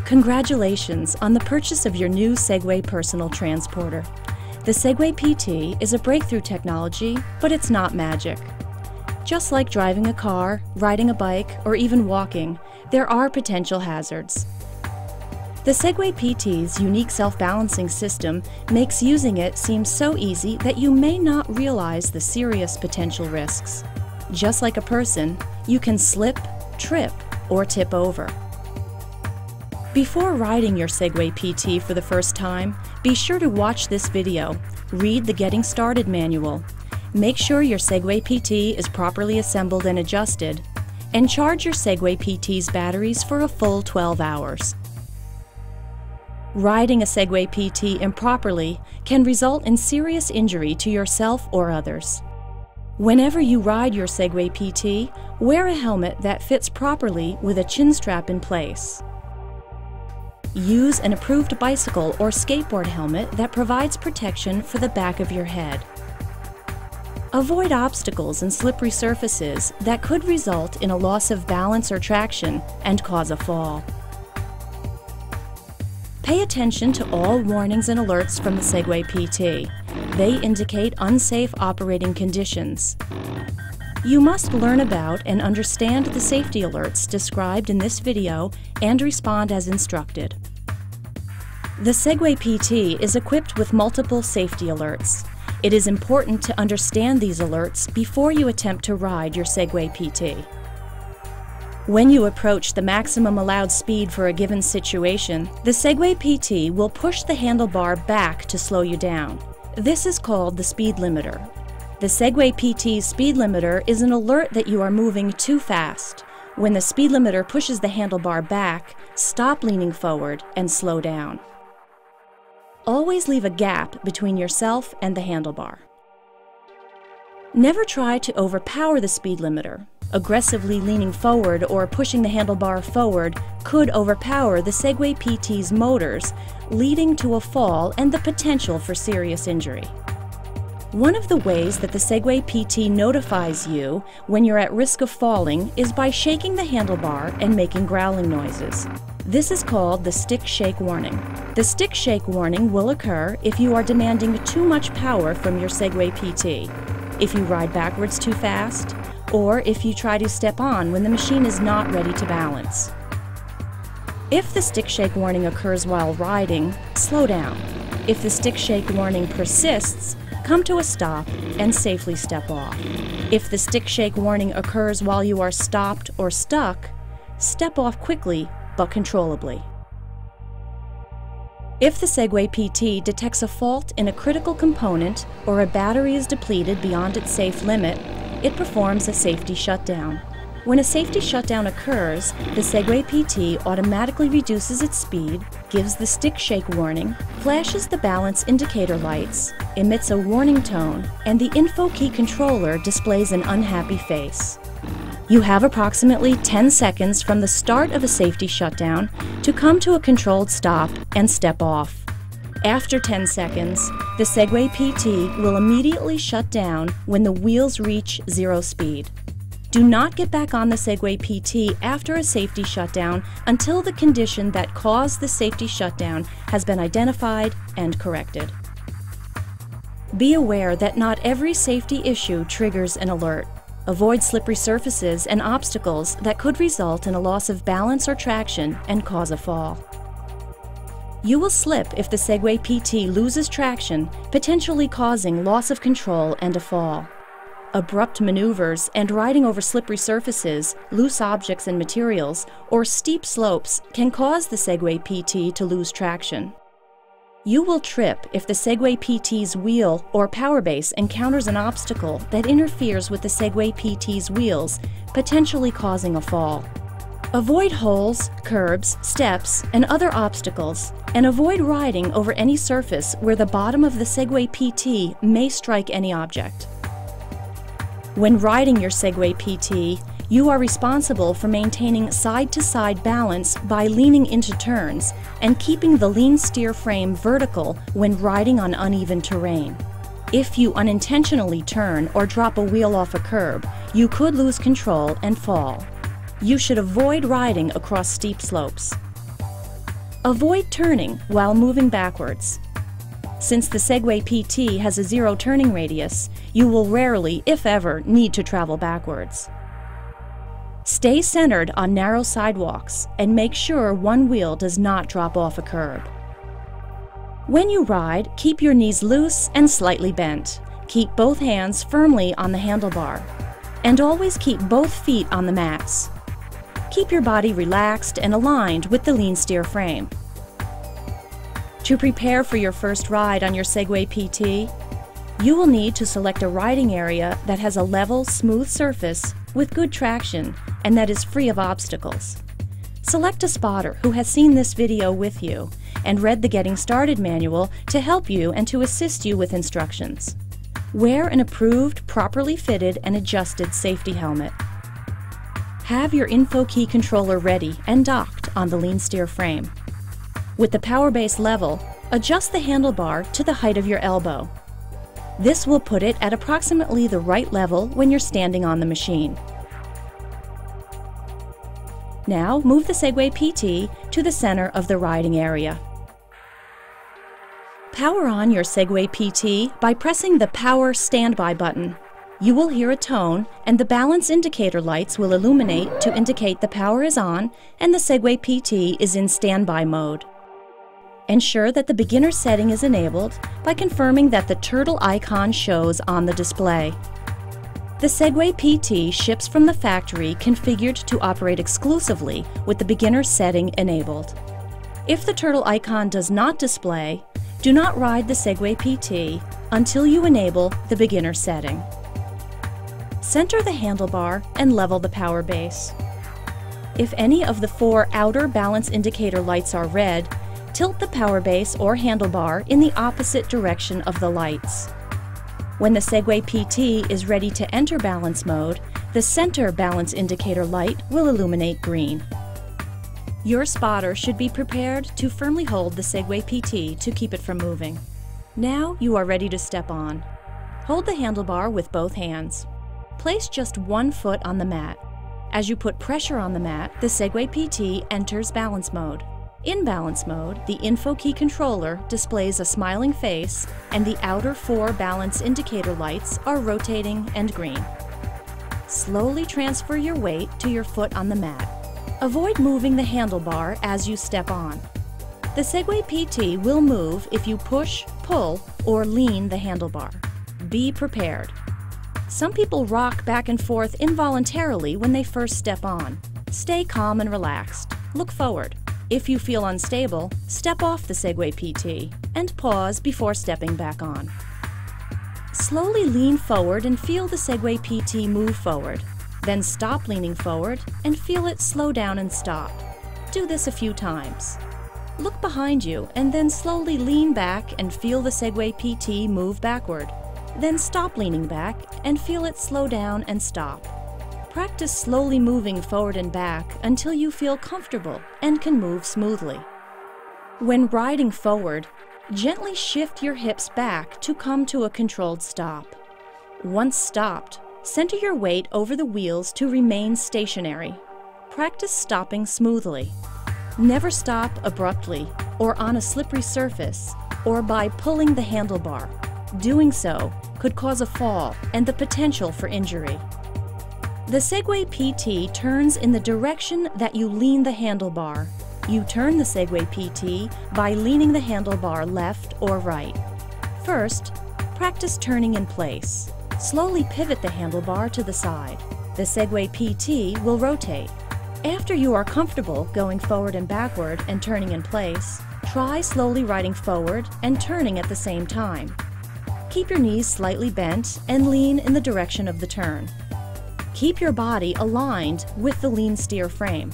Congratulations on the purchase of your new Segway personal transporter. The Segway PT is a breakthrough technology, but it's not magic. Just like driving a car, riding a bike, or even walking, there are potential hazards. The Segway PT's unique self-balancing system makes using it seem so easy that you may not realize the serious potential risks. Just like a person, you can slip, trip, or tip over. Before riding your Segway PT for the first time, be sure to watch this video, read the Getting Started manual, make sure your Segway PT is properly assembled and adjusted, and charge your Segway PT's batteries for a full 12 hours. Riding a Segway PT improperly can result in serious injury to yourself or others. Whenever you ride your Segway PT, wear a helmet that fits properly with a chin strap in place. Use an approved bicycle or skateboard helmet that provides protection for the back of your head. Avoid obstacles and slippery surfaces that could result in a loss of balance or traction and cause a fall. Pay attention to all warnings and alerts from the Segway PT. They indicate unsafe operating conditions. You must learn about and understand the safety alerts described in this video and respond as instructed. The Segway PT is equipped with multiple safety alerts. It is important to understand these alerts before you attempt to ride your Segway PT. When you approach the maximum allowed speed for a given situation, the Segway PT will push the handlebar back to slow you down. This is called the speed limiter. The Segway PT's speed limiter is an alert that you are moving too fast. When the speed limiter pushes the handlebar back, stop leaning forward and slow down. Always leave a gap between yourself and the handlebar. Never try to overpower the speed limiter. Aggressively leaning forward or pushing the handlebar forward could overpower the Segway PT's motors, leading to a fall and the potential for serious injury. One of the ways that the Segway PT notifies you when you're at risk of falling is by shaking the handlebar and making growling noises. This is called the stick shake warning. The stick shake warning will occur if you are demanding too much power from your Segway PT, if you ride backwards too fast, or if you try to step on when the machine is not ready to balance. If the stick shake warning occurs while riding, slow down. If the stick shake warning persists, come to a stop and safely step off. If the stick shake warning occurs while you are stopped or stuck, step off quickly but controllably. If the Segway PT detects a fault in a critical component or a battery is depleted beyond its safe limit, it performs a safety shutdown. When a safety shutdown occurs, the Segway PT automatically reduces its speed, gives the stick shake warning, flashes the balance indicator lights, emits a warning tone, and the info key controller displays an unhappy face. You have approximately 10 seconds from the start of a safety shutdown to come to a controlled stop and step off. After 10 seconds, the Segway PT will immediately shut down when the wheels reach zero speed. Do not get back on the Segway PT after a safety shutdown until the condition that caused the safety shutdown has been identified and corrected. Be aware that not every safety issue triggers an alert. Avoid slippery surfaces and obstacles that could result in a loss of balance or traction and cause a fall. You will slip if the Segway PT loses traction, potentially causing loss of control and a fall. Abrupt maneuvers and riding over slippery surfaces, loose objects and materials, or steep slopes can cause the Segway PT to lose traction. You will trip if the Segway PT's wheel or power base encounters an obstacle that interferes with the Segway PT's wheels, potentially causing a fall. Avoid holes, curbs, steps, and other obstacles, and avoid riding over any surface where the bottom of the Segway PT may strike any object. When riding your Segway PT, you are responsible for maintaining side-to-side balance by leaning into turns and keeping the lean steer frame vertical when riding on uneven terrain. If you unintentionally turn or drop a wheel off a curb, you could lose control and fall. You should avoid riding across steep slopes. Avoid turning while moving backwards. Since the Segway PT has a 0 turning radius, you will rarely, if ever, need to travel backwards. Stay centered on narrow sidewalks and make sure one wheel does not drop off a curb. When you ride, keep your knees loose and slightly bent. Keep both hands firmly on the handlebar. And always keep both feet on the mats. Keep your body relaxed and aligned with the lean steer frame. To prepare for your first ride on your Segway PT, you will need to select a riding area that has a level, smooth surface with good traction and that is free of obstacles. Select a spotter who has seen this video with you and read the Getting Started manual to help you and to assist you with instructions. Wear an approved, properly fitted and adjusted safety helmet. Have your info key controller ready and docked on the lean steer frame. With the power base level, adjust the handlebar to the height of your elbow. This will put it at approximately the right level when you're standing on the machine. Now move the Segway PT to the center of the riding area. Power on your Segway PT by pressing the Power Standby button. You will hear a tone and the balance indicator lights will illuminate to indicate the power is on and the Segway PT is in standby mode. Ensure that the beginner setting is enabled by confirming that the turtle icon shows on the display. The Segway PT ships from the factory configured to operate exclusively with the beginner setting enabled. If the turtle icon does not display, do not ride the Segway PT until you enable the beginner setting. Center the handlebar and level the power base. If any of the 4 outer balance indicator lights are red, tilt the power base or handlebar in the opposite direction of the lights. When the Segway PT is ready to enter balance mode, the center balance indicator light will illuminate green. Your spotter should be prepared to firmly hold the Segway PT to keep it from moving. Now you are ready to step on. Hold the handlebar with both hands. Place just one foot on the mat. As you put pressure on the mat, the Segway PT enters balance mode. In balance mode, the info key controller displays a smiling face and the outer 4 balance indicator lights are rotating and green. Slowly transfer your weight to your foot on the mat. Avoid moving the handlebar as you step on. The Segway PT will move if you push, pull, or lean the handlebar. Be prepared. Some people rock back and forth involuntarily when they first step on. Stay calm and relaxed. Look forward. If you feel unstable, step off the Segway PT and pause before stepping back on. Slowly lean forward and feel the Segway PT move forward. Then stop leaning forward and feel it slow down and stop. Do this a few times. Look behind you and then slowly lean back and feel the Segway PT move backward. Then stop leaning back and feel it slow down and stop. Practice slowly moving forward and back until you feel comfortable and can move smoothly. When riding forward, gently shift your hips back to come to a controlled stop. Once stopped, center your weight over the wheels to remain stationary. Practice stopping smoothly. Never stop abruptly or on a slippery surface or by pulling the handlebar. Doing so could cause a fall and the potential for injury. The Segway PT turns in the direction that you lean the handlebar. You turn the Segway PT by leaning the handlebar left or right. First, practice turning in place. Slowly pivot the handlebar to the side. The Segway PT will rotate. After you are comfortable going forward and backward and turning in place, try slowly riding forward and turning at the same time. Keep your knees slightly bent and lean in the direction of the turn. Keep your body aligned with the lean steer frame.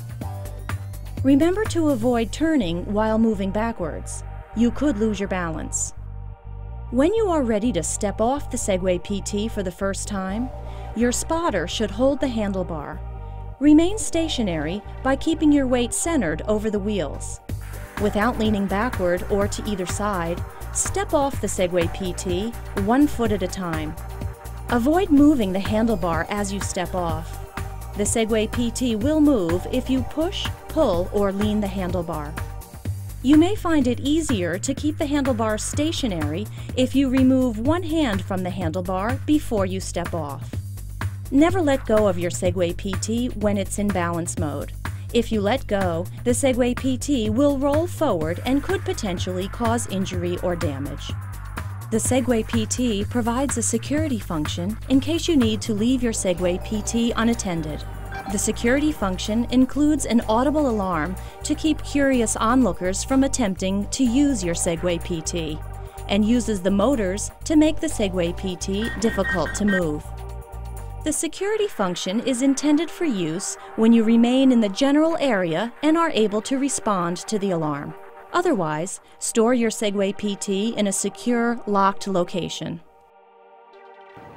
Remember to avoid turning while moving backwards. You could lose your balance. When you are ready to step off the Segway PT for the first time, your spotter should hold the handlebar. Remain stationary by keeping your weight centered over the wheels. Without leaning backward or to either side, step off the Segway PT 1 foot at a time. Avoid moving the handlebar as you step off. The Segway PT will move if you push, pull, or lean the handlebar. You may find it easier to keep the handlebar stationary if you remove one hand from the handlebar before you step off. Never let go of your Segway PT when it's in balance mode. If you let go, the Segway PT will roll forward and could potentially cause injury or damage. The Segway PT provides a security function in case you need to leave your Segway PT unattended. The security function includes an audible alarm to keep curious onlookers from attempting to use your Segway PT, and uses the motors to make the Segway PT difficult to move. The security function is intended for use when you remain in the general area and are able to respond to the alarm. Otherwise, store your Segway PT in a secure, locked location.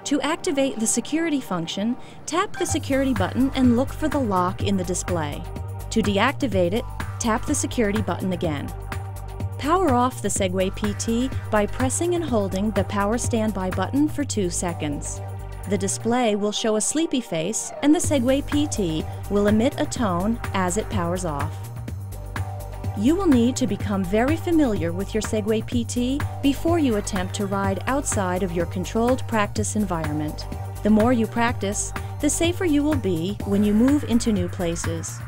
To activate the security function, tap the security button and look for the lock in the display. To deactivate it, tap the security button again. Power off the Segway PT by pressing and holding the power standby button for 2 seconds. The display will show a sleepy face and the Segway PT will emit a tone as it powers off. You will need to become very familiar with your Segway PT before you attempt to ride outside of your controlled practice environment. The more you practice, the safer you will be when you move into new places.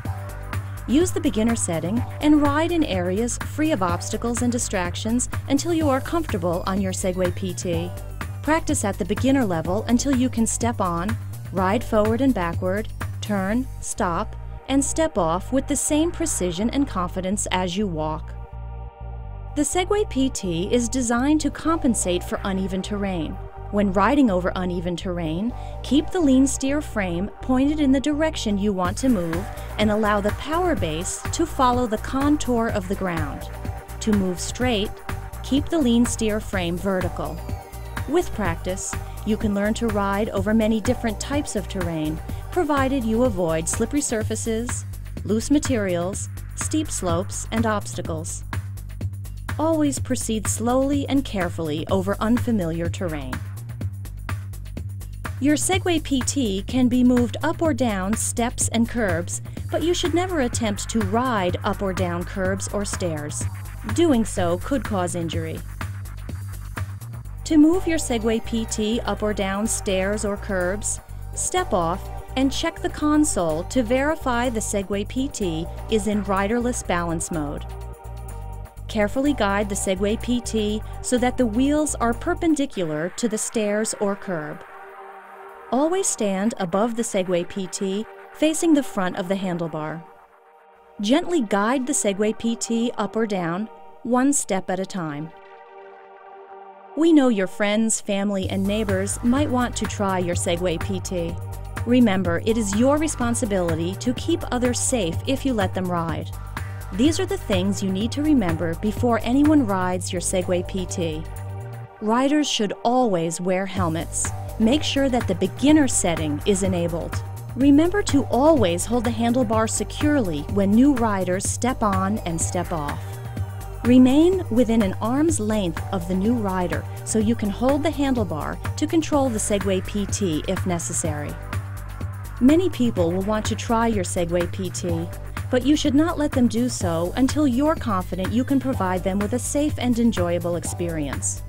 Use the beginner setting and ride in areas free of obstacles and distractions until you are comfortable on your Segway PT. Practice at the beginner level until you can step on, ride forward and backward, turn, stop, and step off with the same precision and confidence as you walk. The Segway PT is designed to compensate for uneven terrain. When riding over uneven terrain, keep the lean steer frame pointed in the direction you want to move and allow the power base to follow the contour of the ground. To move straight, keep the lean steer frame vertical. With practice, you can learn to ride over many different types of terrain, provided you avoid slippery surfaces, loose materials, steep slopes, and obstacles. Always proceed slowly and carefully over unfamiliar terrain. Your Segway PT can be moved up or down steps and curbs, but you should never attempt to ride up or down curbs or stairs. Doing so could cause injury. To move your Segway PT up or down stairs or curbs, step off and check the console to verify the Segway PT is in riderless balance mode. Carefully guide the Segway PT so that the wheels are perpendicular to the stairs or curb. Always stand above the Segway PT, facing the front of the handlebar. Gently guide the Segway PT up or down, one step at a time. We know your friends, family, and neighbors might want to try your Segway PT. Remember, it is your responsibility to keep others safe if you let them ride. These are the things you need to remember before anyone rides your Segway PT. Riders should always wear helmets. Make sure that the beginner setting is enabled. Remember to always hold the handlebar securely when new riders step on and step off. Remain within an arm's length of the new rider so you can hold the handlebar to control the Segway PT if necessary. Many people will want to try your Segway PT, but you should not let them do so until you're confident you can provide them with a safe and enjoyable experience.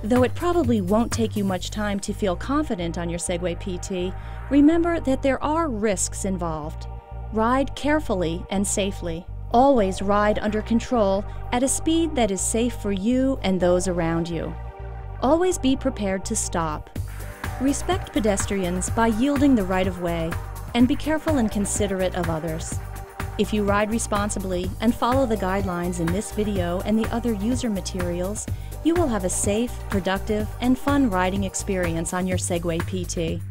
Though it probably won't take you much time to feel confident on your Segway PT, remember that there are risks involved. Ride carefully and safely. Always ride under control at a speed that is safe for you and those around you. Always be prepared to stop. Respect pedestrians by yielding the right of way, and be careful and considerate of others. If you ride responsibly and follow the guidelines in this video and the other user materials, you will have a safe, productive, and fun riding experience on your Segway PT.